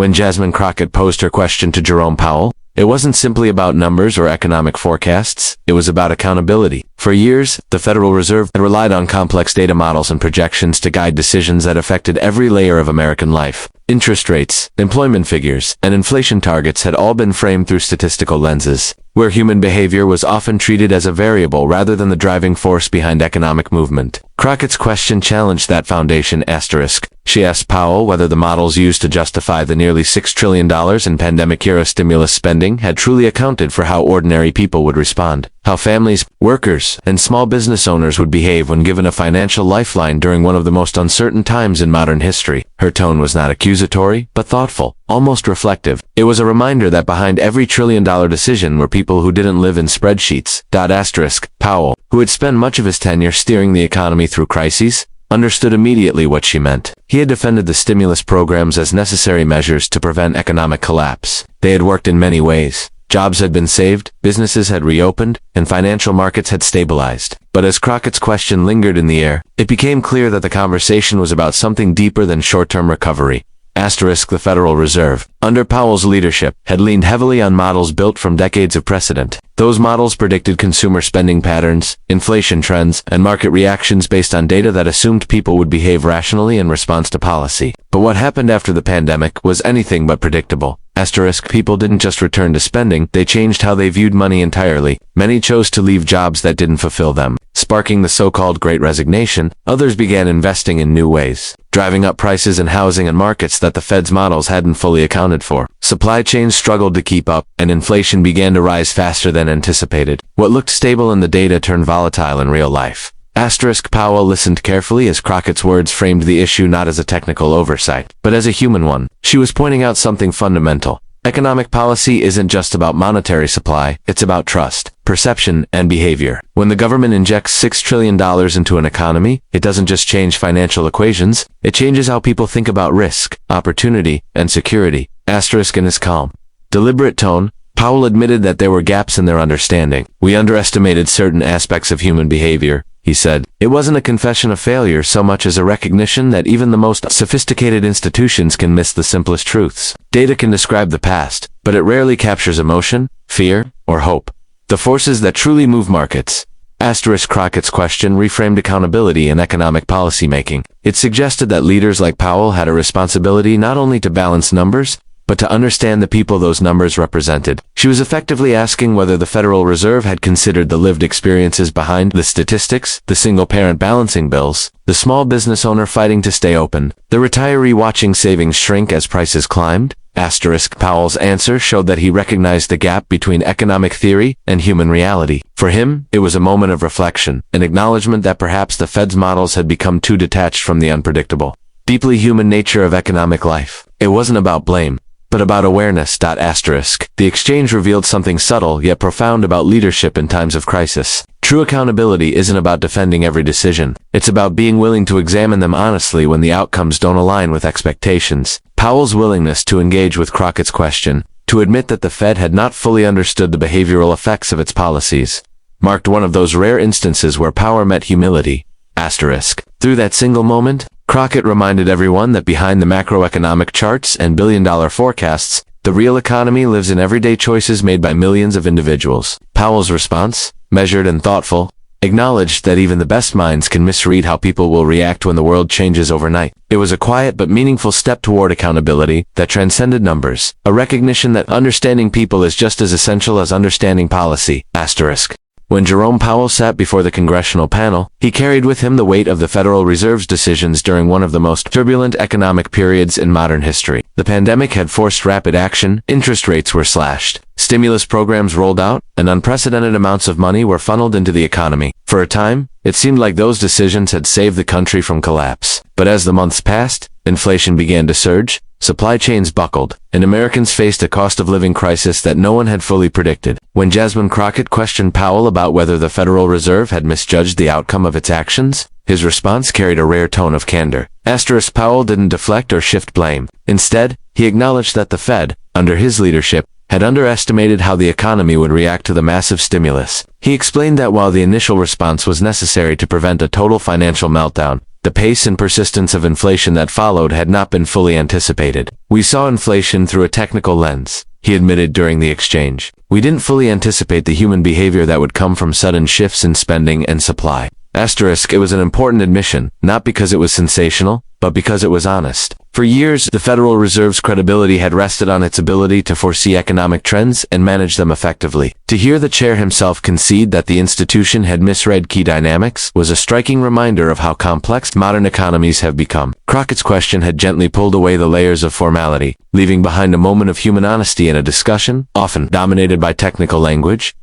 When Jasmine Crockett posed her question to Jerome Powell, it wasn't simply about numbers or economic forecasts, it was about accountability. For years, the Federal Reserve had relied on complex data models and projections to guide decisions that affected every layer of American life. Interest rates, employment figures, and inflation targets had all been framed through statistical lenses, where human behavior was often treated as a variable rather than the driving force behind economic movement. Crockett's question challenged that foundation. She asked Powell whether the models used to justify the nearly $6 trillion in pandemic-era stimulus spending had truly accounted for how ordinary people would respond, how families, workers, and small business owners would behave when given a financial lifeline during one of the most uncertain times in modern history. Her tone was not accusatory, but thoughtful, almost reflective. It was a reminder that behind every trillion-dollar decision were people who didn't live in spreadsheets. Powell, who had spent much of his tenure steering the economy through crises, understood immediately what she meant. He had defended the stimulus programs as necessary measures to prevent economic collapse. They had worked in many ways. Jobs had been saved, businesses had reopened, and financial markets had stabilized. But as Crockett's question lingered in the air, it became clear that the conversation was about something deeper than short-term recovery. The Federal Reserve, under Powell's leadership, had leaned heavily on models built from decades of precedent. Those models predicted consumer spending patterns, inflation trends, and market reactions based on data that assumed people would behave rationally in response to policy. But what happened after the pandemic was anything but predictable. People didn't just return to spending, they changed how they viewed money entirely. Many chose to leave jobs that didn't fulfill them, sparking the so-called Great Resignation. Others began investing in new ways, driving up prices in housing and markets that the Fed's models hadn't fully accounted for. Supply chains struggled to keep up, and inflation began to rise faster than anticipated. What looked stable in the data turned volatile in real life. Powell listened carefully as Crockett's words framed the issue not as a technical oversight, but as a human one. She was pointing out something fundamental. Economic policy isn't just about monetary supply, it's about trust, perception, and behavior. When the government injects $6 trillion into an economy, it doesn't just change financial equations, it changes how people think about risk, opportunity, and security. In his calm, deliberate tone, Powell admitted that there were gaps in their understanding. We underestimated certain aspects of human behavior, he said. It wasn't a confession of failure so much as a recognition that even the most sophisticated institutions can miss the simplest truths. Data can describe the past, but it rarely captures emotion, fear, or hope. The forces that truly move markets. Crockett's question reframed accountability in economic policymaking. It suggested that leaders like Powell had a responsibility not only to balance numbers, but to understand the people those numbers represented. She was effectively asking whether the Federal Reserve had considered the lived experiences behind the statistics, the single-parent balancing bills, the small business owner fighting to stay open, the retiree watching savings shrink as prices climbed. Powell's answer showed that he recognized the gap between economic theory and human reality. For him, it was a moment of reflection, an acknowledgement that perhaps the Fed's models had become too detached from the unpredictable, deeply human nature of economic life. It wasn't about blame, but about awareness. The exchange revealed something subtle yet profound about leadership in times of crisis. True accountability isn't about defending every decision. It's about being willing to examine them honestly when the outcomes don't align with expectations. Powell's willingness to engage with Crockett's question, to admit that the Fed had not fully understood the behavioral effects of its policies, marked one of those rare instances where power met humility. Through that single moment, Crockett reminded everyone that behind the macroeconomic charts and billion-dollar forecasts, the real economy lives in everyday choices made by millions of individuals. Powell's response, measured and thoughtful, acknowledged that even the best minds can misread how people will react when the world changes overnight. It was a quiet but meaningful step toward accountability that transcended numbers, a recognition that understanding people is just as essential as understanding policy. When Jerome Powell sat before the congressional panel, he carried with him the weight of the Federal Reserve's decisions during one of the most turbulent economic periods in modern history. The pandemic had forced rapid action, interest rates were slashed, stimulus programs rolled out, and unprecedented amounts of money were funneled into the economy. For a time, it seemed like those decisions had saved the country from collapse. But as the months passed, inflation began to surge, supply chains buckled, and Americans faced a cost of living crisis that no one had fully predicted. When Jasmine Crockett questioned Powell about whether the Federal Reserve had misjudged the outcome of its actions, his response carried a rare tone of candor. Powell didn't deflect or shift blame. Instead, he acknowledged that the Fed, under his leadership, had underestimated how the economy would react to the massive stimulus. He explained that while the initial response was necessary to prevent a total financial meltdown, The pace and persistence of inflation that followed had not been fully anticipated. "We saw inflation through a technical lens," he admitted during the exchange. "We didn't fully anticipate the human behavior that would come from sudden shifts in spending and supply." It was an important admission, not because it was sensational, but because it was honest. For years, the Federal Reserve's credibility had rested on its ability to foresee economic trends and manage them effectively. To hear the chair himself concede that the institution had misread key dynamics was a striking reminder of how complex modern economies have become. Crockett's question had gently pulled away the layers of formality, leaving behind a moment of human honesty in a discussion, often dominated by technical language.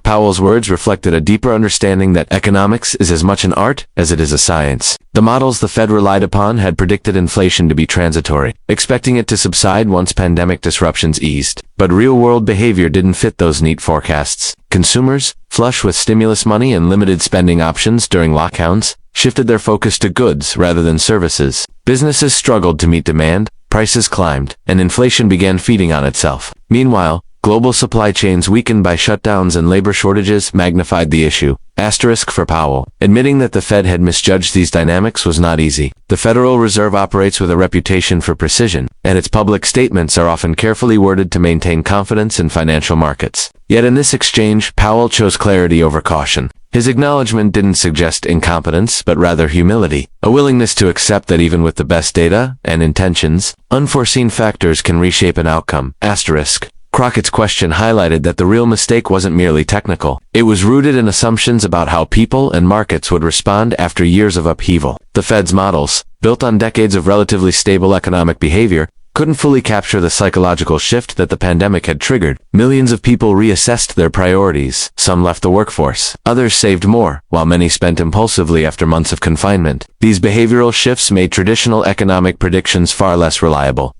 Powell's words reflected a deeper understanding that economics is as much an art as it is a science. The models the Fed relied upon had predicted inflation to be transitory, expecting it to subside once pandemic disruptions eased. But real-world behavior didn't fit those neat forecasts. Consumers, flush with stimulus money and limited spending options during lockdowns, shifted their focus to goods rather than services. Businesses struggled to meet demand, prices climbed, and inflation began feeding on itself. Meanwhile, global supply chains weakened by shutdowns and labor shortages magnified the issue. For Powell, admitting that the Fed had misjudged these dynamics was not easy. The Federal Reserve operates with a reputation for precision, and its public statements are often carefully worded to maintain confidence in financial markets. Yet in this exchange, Powell chose clarity over caution. His acknowledgement didn't suggest incompetence, but rather humility, a willingness to accept that even with the best data and intentions, unforeseen factors can reshape an outcome. Crockett's question highlighted that the real mistake wasn't merely technical. It was rooted in assumptions about how people and markets would respond after years of upheaval. The Fed's models, built on decades of relatively stable economic behavior, couldn't fully capture the psychological shift that the pandemic had triggered. Millions of people reassessed their priorities. Some left the workforce. Others saved more, while many spent impulsively after months of confinement. These behavioral shifts made traditional economic predictions far less reliable.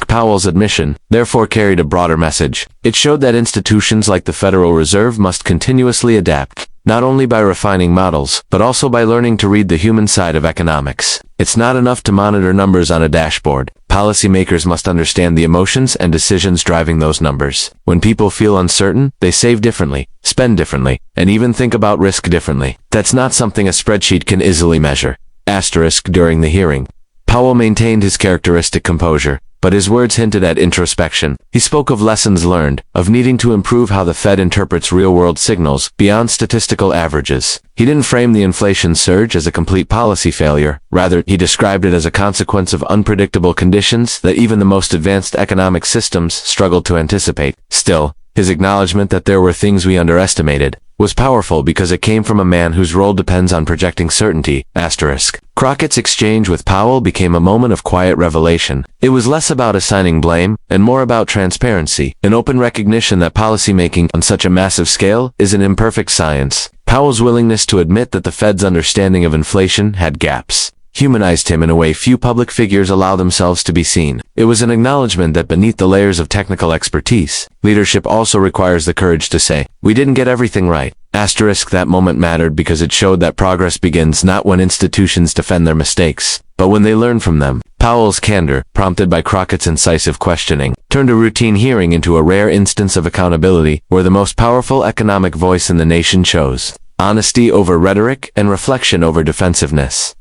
Powell's admission, therefore, carried a broader message. It showed that institutions like the Federal Reserve must continuously adapt, not only by refining models, but also by learning to read the human side of economics. It's not enough to monitor numbers on a dashboard. Policymakers must understand the emotions and decisions driving those numbers. When people feel uncertain, they save differently, spend differently, and even think about risk differently. That's not something a spreadsheet can easily measure. During the hearing, Powell maintained his characteristic composure, but his words hinted at introspection. He spoke of lessons learned, of needing to improve how the Fed interprets real-world signals beyond statistical averages. He didn't frame the inflation surge as a complete policy failure. Rather, he described it as a consequence of unpredictable conditions that even the most advanced economic systems struggled to anticipate. Still, his acknowledgement that there were things we underestimated was powerful because it came from a man whose role depends on projecting certainty. Crockett's exchange with Powell became a moment of quiet revelation. It was less about assigning blame and more about transparency, an open recognition that policymaking on such a massive scale is an imperfect science. Powell's willingness to admit that the Fed's understanding of inflation had gaps humanized him in a way few public figures allow themselves to be seen. It was an acknowledgement that beneath the layers of technical expertise, leadership also requires the courage to say, "We didn't get everything right." That moment mattered because it showed that progress begins not when institutions defend their mistakes, but when they learn from them. Powell's candor, prompted by Crockett's incisive questioning, turned a routine hearing into a rare instance of accountability where the most powerful economic voice in the nation chose honesty over rhetoric and reflection over defensiveness.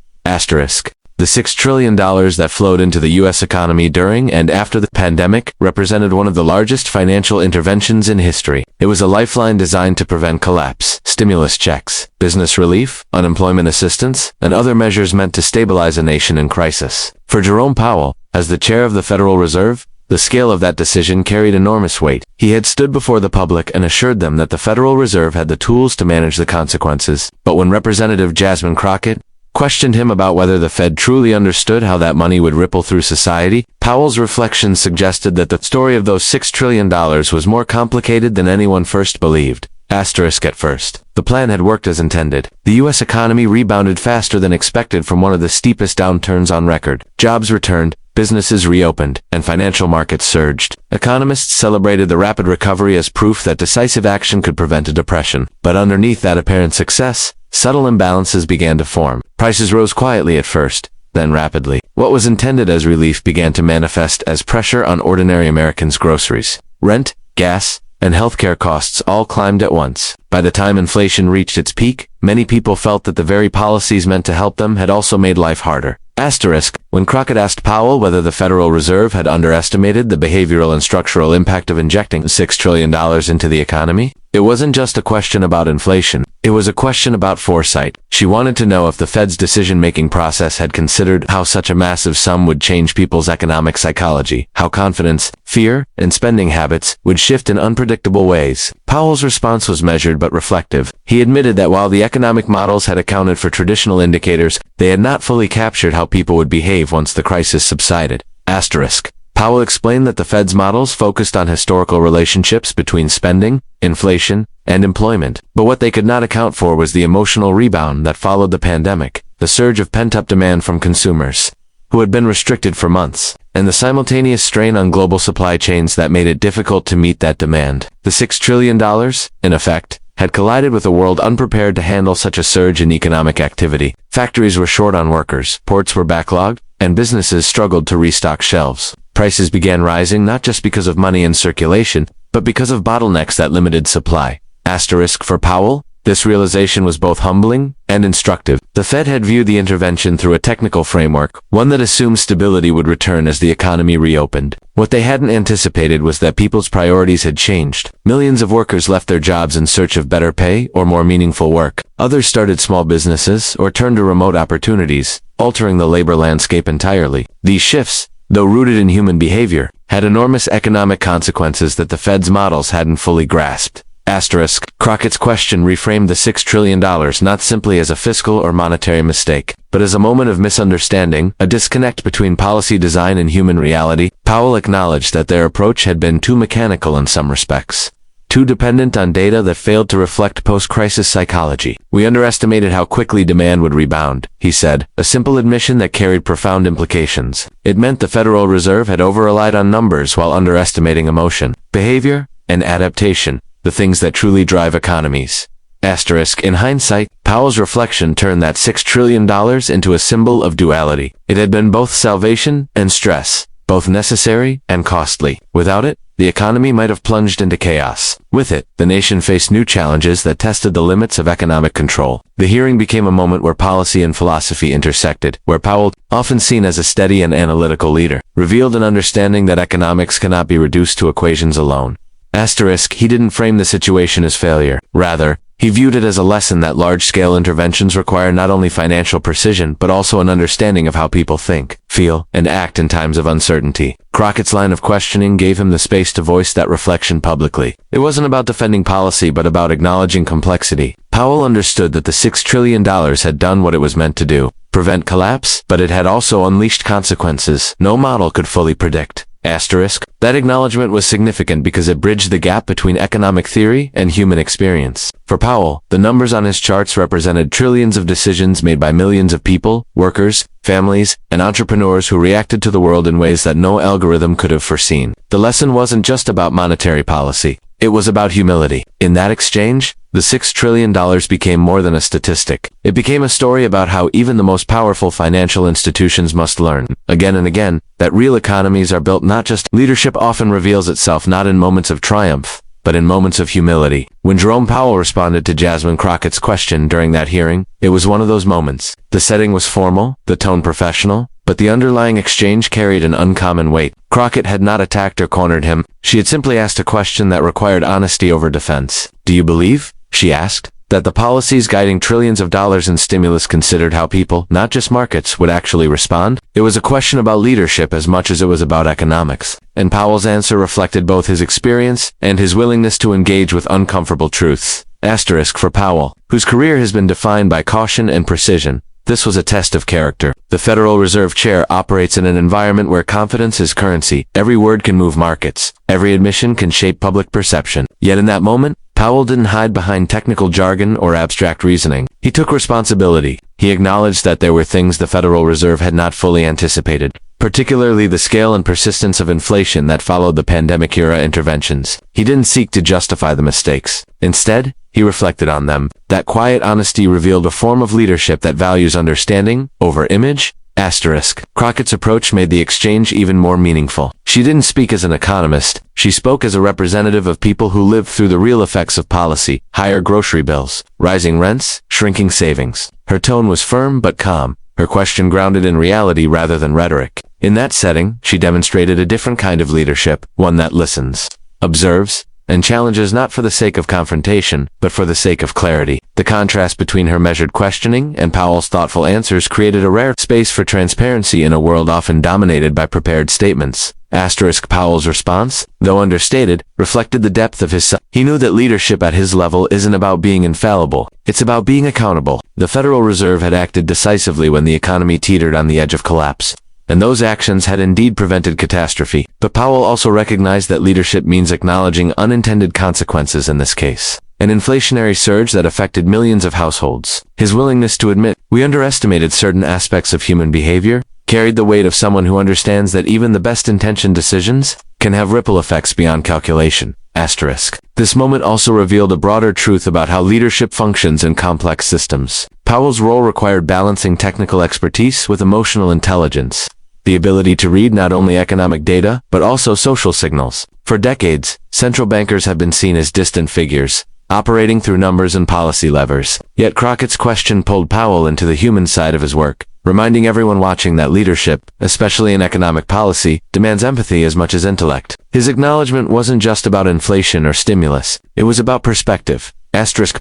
The $6 trillion that flowed into the U.S. economy during and after the pandemic represented one of the largest financial interventions in history. It was a lifeline designed to prevent collapse. Stimulus checks, business relief, unemployment assistance, and other measures meant to stabilize a nation in crisis. For Jerome Powell, as the chair of the Federal Reserve, the scale of that decision carried enormous weight. He had stood before the public and assured them that the Federal Reserve had the tools to manage the consequences. But when Representative Jasmine Crockett questioned him about whether the Fed truly understood how that money would ripple through society, Powell's reflections suggested that the story of those $6 trillion was more complicated than anyone first believed. At first, the plan had worked as intended. The U.S. economy rebounded faster than expected from one of the steepest downturns on record. Jobs returned, businesses reopened, and financial markets surged. Economists celebrated the rapid recovery as proof that decisive action could prevent a depression. But underneath that apparent success, subtle imbalances began to form. Prices rose quietly at first, then rapidly. What was intended as relief began to manifest as pressure on ordinary Americans' groceries. Rent, gas, and healthcare costs all climbed at once. By the time inflation reached its peak, many people felt that the very policies meant to help them had also made life harder. Asterisk, when Crockett asked Powell whether the Federal Reserve had underestimated the behavioral and structural impact of injecting $6 trillion into the economy, it wasn't just a question about inflation. It was a question about foresight. She wanted to know if the Fed's decision-making process had considered how such a massive sum would change people's economic psychology, how confidence, fear, and spending habits would shift in unpredictable ways. Powell's response was measured but reflective. He admitted that while the economic models had accounted for traditional indicators, they had not fully captured how people would behave once the crisis subsided. Asterisk. Powell explained that the Fed's models focused on historical relationships between spending, inflation, and employment, but what they could not account for was the emotional rebound that followed the pandemic, the surge of pent-up demand from consumers, who had been restricted for months, and the simultaneous strain on global supply chains that made it difficult to meet that demand. The $6 trillion, in effect, had collided with a world unprepared to handle such a surge in economic activity. Factories were short on workers, ports were backlogged, and businesses struggled to restock shelves. Prices began rising not just because of money in circulation, but because of bottlenecks that limited supply. Asterisk for Powell, this realization was both humbling and instructive. The Fed had viewed the intervention through a technical framework, one that assumed stability would return as the economy reopened. What they hadn't anticipated was that people's priorities had changed. Millions of workers left their jobs in search of better pay or more meaningful work. Others started small businesses or turned to remote opportunities, altering the labor landscape entirely. These shifts, though rooted in human behavior, had enormous economic consequences that the Fed's models hadn't fully grasped. Asterisk, Crockett's question reframed the $6 trillion not simply as a fiscal or monetary mistake, but as a moment of misunderstanding, a disconnect between policy design and human reality. Powell acknowledged that their approach had been too mechanical in some respects, too dependent on data that failed to reflect post-crisis psychology. We underestimated how quickly demand would rebound, he said, a simple admission that carried profound implications. It meant the Federal Reserve had over-relied on numbers while underestimating emotion, behavior, and adaptation, the things that truly drive economies. Asterisk, in hindsight, Powell's reflection turned that $6 trillion into a symbol of duality. It had been both salvation and stress, both necessary and costly. Without it, the economy might have plunged into chaos. With it, the nation faced new challenges that tested the limits of economic control. The hearing became a moment where policy and philosophy intersected, where Powell, often seen as a steady and analytical leader, revealed an understanding that economics cannot be reduced to equations alone. Asterisk, he didn't frame the situation as failure. Rather, he viewed it as a lesson that large-scale interventions require not only financial precision but also an understanding of how people think, feel, and act in times of uncertainty. Crockett's line of questioning gave him the space to voice that reflection publicly. It wasn't about defending policy but about acknowledging complexity. Powell understood that the $6 trillion had done what it was meant to do, prevent collapse, but it had also unleashed consequences no model could fully predict. Asterisk, that acknowledgement was significant because it bridged the gap between economic theory and human experience. For Powell, the numbers on his charts represented trillions of decisions made by millions of people, workers, families, and entrepreneurs who reacted to the world in ways that no algorithm could have foreseen. The lesson wasn't just about monetary policy. It was about humility. In that exchange, the $6 trillion became more than a statistic. It became a story about how even the most powerful financial institutions must learn, again and again, that real economies are built not just. Leadership often reveals itself not in moments of triumph, but in moments of humility. When Jerome Powell responded to Jasmine Crockett's question during that hearing, it was one of those moments. The setting was formal, the tone professional, but the underlying exchange carried an uncommon weight. Crockett had not attacked or cornered him. She had simply asked a question that required honesty over defense. "Do you believe," she asked, "that the policies guiding trillions of dollars in stimulus considered how people, not just markets, would actually respond?" It was a question about leadership as much as it was about economics, and Powell's answer reflected both his experience and his willingness to engage with uncomfortable truths. Asterisk for Powell, whose career has been defined by caution and precision. This was a test of character. The Federal Reserve Chair operates in an environment where confidence is currency. Every word can move markets. Every admission can shape public perception. Yet in that moment, Powell didn't hide behind technical jargon or abstract reasoning. He took responsibility. He acknowledged that there were things the Federal Reserve had not fully anticipated, particularly the scale and persistence of inflation that followed the pandemic-era interventions. He didn't seek to justify the mistakes. Instead, he reflected on them. That quiet honesty revealed a form of leadership that values understanding over image Crockett's approach made the exchange even more meaningful. She didn't speak as an economist. She spoke as a representative of people who lived through the real effects of policy: higher grocery bills, rising rents, shrinking savings. Her tone was firm but calm, her question grounded in reality rather than rhetoric. In that setting, she demonstrated a different kind of leadership, one that listens, observes, and challenges not for the sake of confrontation, but for the sake of clarity. The contrast between her measured questioning and Powell's thoughtful answers created a rare space for transparency in a world often dominated by prepared statements. Powell's response, though understated, reflected the depth of his. He knew that leadership at his level isn't about being infallible. It's about being accountable. The Federal Reserve had acted decisively when the economy teetered on the edge of collapse, and those actions had indeed prevented catastrophe. But Powell also recognized that leadership means acknowledging unintended consequences in this case. An inflationary surge that affected millions of households. His willingness to admit, "We underestimated certain aspects of human behavior," carried the weight of someone who understands that even the best-intentioned decisions can have ripple effects beyond calculation. This moment also revealed a broader truth about how leadership functions in complex systems. Powell's role required balancing technical expertise with emotional intelligence, the ability to read not only economic data, but also social signals. For decades, central bankers have been seen as distant figures, operating through numbers and policy levers. Yet Crockett's question pulled Powell into the human side of his work, reminding everyone watching that leadership, especially in economic policy, demands empathy as much as intellect. His acknowledgement wasn't just about inflation or stimulus, it was about perspective.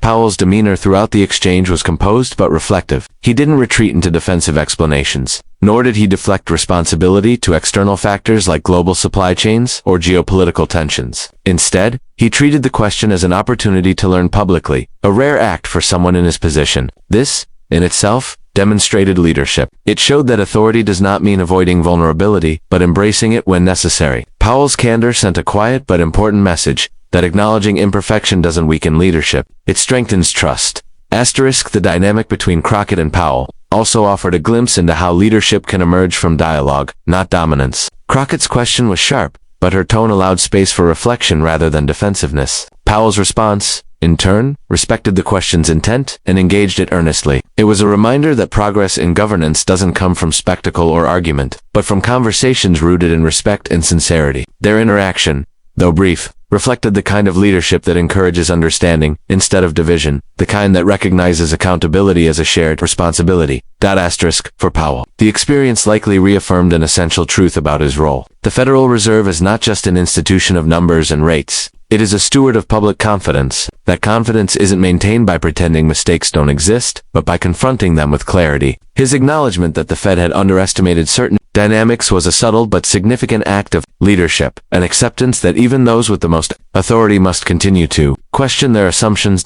Powell's demeanor throughout the exchange was composed but reflective. He didn't retreat into defensive explanations, nor did he deflect responsibility to external factors like global supply chains or geopolitical tensions. Instead, he treated the question as an opportunity to learn publicly, a rare act for someone in his position. This, in itself, demonstrated leadership. It showed that authority does not mean avoiding vulnerability, but embracing it when necessary. Powell's candor sent a quiet but important message, that acknowledging imperfection doesn't weaken leadership, it strengthens trust. The dynamic between Crockett and Powell also offered a glimpse into how leadership can emerge from dialogue, not dominance. Crockett's question was sharp, but her tone allowed space for reflection rather than defensiveness. Powell's response, in turn, respected the question's intent and engaged it earnestly. It was a reminder that progress in governance doesn't come from spectacle or argument, but from conversations rooted in respect and sincerity. Their interaction, though brief, reflected the kind of leadership that encourages understanding instead of division, the kind that recognizes accountability as a shared responsibility. For Powell, the experience likely reaffirmed an essential truth about his role. The Federal Reserve is not just an institution of numbers and rates. It is a steward of public confidence. That confidence isn't maintained by pretending mistakes don't exist, but by confronting them with clarity. His acknowledgement that the Fed had underestimated certain dynamics was a subtle but significant act of leadership, an acceptance that even those with the most authority must continue to question their assumptions.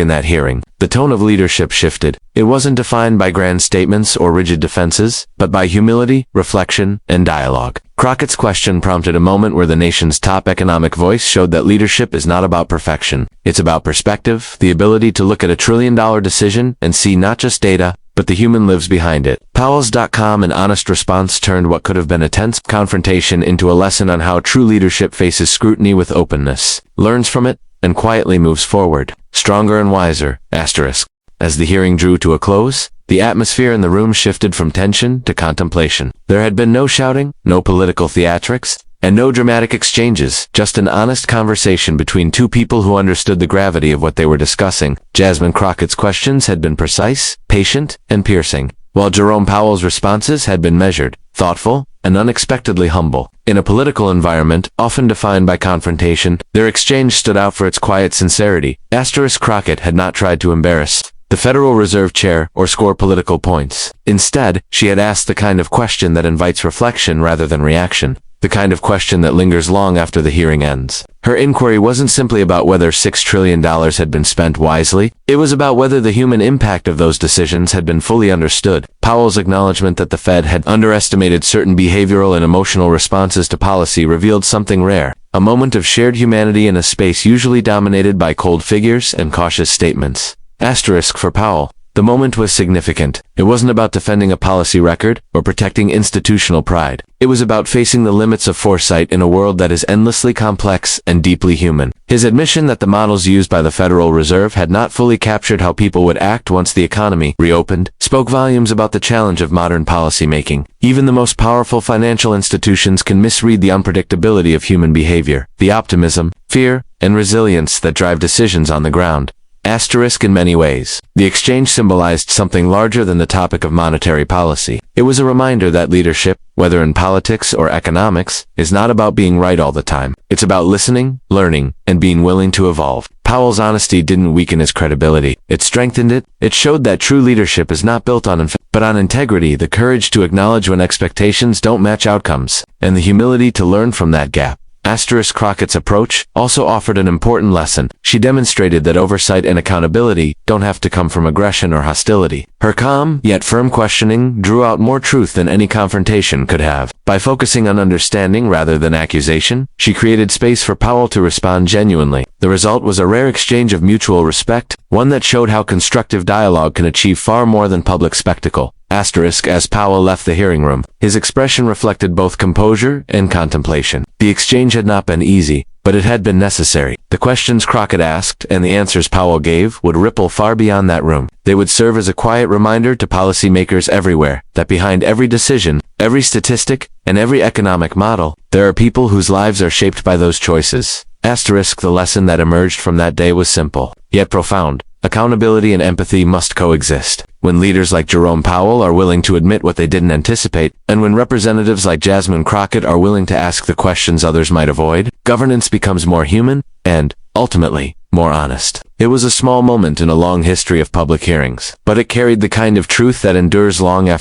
In that hearing, the tone of leadership shifted. It wasn't defined by grand statements or rigid defenses, but by humility, reflection, and dialogue. Crockett's question prompted a moment where the nation's top economic voice showed that leadership is not about perfection. It's about perspective, the ability to look at a trillion-dollar decision and see not just data, but the human lives behind it. Powell's calm and honest response turned what could have been a tense confrontation into a lesson on how true leadership faces scrutiny with openness, learns from it, and quietly moves forward, stronger and wiser. As the hearing drew to a close, the atmosphere in the room shifted from tension to contemplation. There had been no shouting, no political theatrics, and no dramatic exchanges, just an honest conversation between two people who understood the gravity of what they were discussing. Jasmine Crockett's questions had been precise, patient, and piercing, while Jerome Powell's responses had been measured, thoughtful, and unexpectedly humble. In a political environment, often defined by confrontation, their exchange stood out for its quiet sincerity. Crockett had not tried to embarrass the Federal Reserve Chair or score political points. Instead, she had asked the kind of question that invites reflection rather than reaction, the kind of question that lingers long after the hearing ends. Her inquiry wasn't simply about whether $6 trillion had been spent wisely, it was about whether the human impact of those decisions had been fully understood. Powell's acknowledgement that the Fed had underestimated certain behavioral and emotional responses to policy revealed something rare, a moment of shared humanity in a space usually dominated by cold figures and cautious statements. For Powell, The moment was significant. It wasn't about defending a policy record or protecting institutional pride. It was about facing the limits of foresight in a world that is endlessly complex and deeply human. His admission that the models used by the Federal Reserve had not fully captured how people would act once the economy reopened spoke volumes about the challenge of modern policymaking. Even the most powerful financial institutions can misread the unpredictability of human behavior, the optimism, fear, and resilience that drive decisions on the ground. Asterisk in many ways. The exchange symbolized something larger than the topic of monetary policy. It was a reminder that leadership, whether in politics or economics, is not about being right all the time. It's about listening, learning, and being willing to evolve. Powell's honesty didn't weaken his credibility. It strengthened it. It showed that true leadership is not built on but on integrity, the courage to acknowledge when expectations don't match outcomes, and the humility to learn from that gap. Asterisk Crockett's approach also offered an important lesson. She demonstrated that oversight and accountability don't have to come from aggression or hostility. Her calm, yet firm questioning drew out more truth than any confrontation could have. By focusing on understanding rather than accusation, she created space for Powell to respond genuinely. The result was a rare exchange of mutual respect, one that showed how constructive dialogue can achieve far more than public spectacle. Asterisk as Powell left the hearing room, his expression reflected both composure and contemplation. The exchange had not been easy, but it had been necessary. The questions Crockett asked and the answers Powell gave would ripple far beyond that room. They would serve as a quiet reminder to policymakers everywhere that behind every decision, every statistic, and every economic model, there are people whose lives are shaped by those choices. Asterisk the lesson that emerged from that day was simple, yet profound. Accountability and empathy must coexist. When leaders like Jerome Powell are willing to admit what they didn't anticipate, and when representatives like Jasmine Crockett are willing to ask the questions others might avoid, governance becomes more human and, ultimately, more honest. It was a small moment in a long history of public hearings, but it carried the kind of truth that endures long after